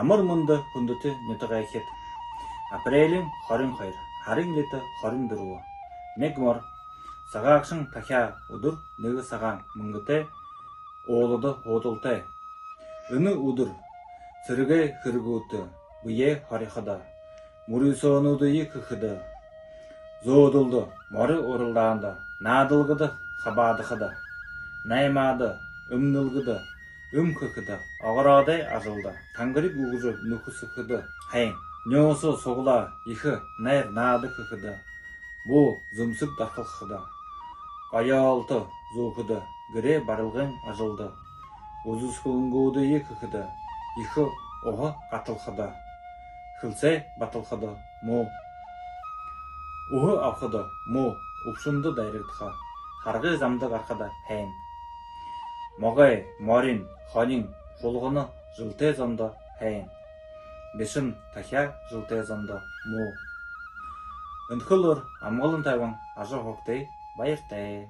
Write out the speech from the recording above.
Амар мунда хүндэт нутагайхэд апрелийн 22 харын лид 24 нэг мор сагаагшин дахиа өдөр нэг сагаан мөнгөтэй уулууд уудалтай өнө өдөр сэргээ хэрэгүүд бие харихада мөрөөсөөнүүдийг хөөхд зөөдөлд морь уралдаанд наадалгад хабаадахад наймаад өмнөлгөд хөөхд огорооды ажалда тангарыг үгж нөхөсөхд хайн нёосо суглаа их найр наад хөөхд буу зөмсөг дархалхад аяалт зөөхд гэрээ барилгын ажалда үзүсгөнгүүдийг хөөхд их ого гаталхад хөлсэй баталхад муу ого авхад муу өвшөнд дайрагдах харгы замдаг архад хайн могой морин хонин хулгоно жылтэй зондо хайн бишин дахиа жылтэй зондо муу өнөхөлөр амгалан тайван ажил хогтэй баяртай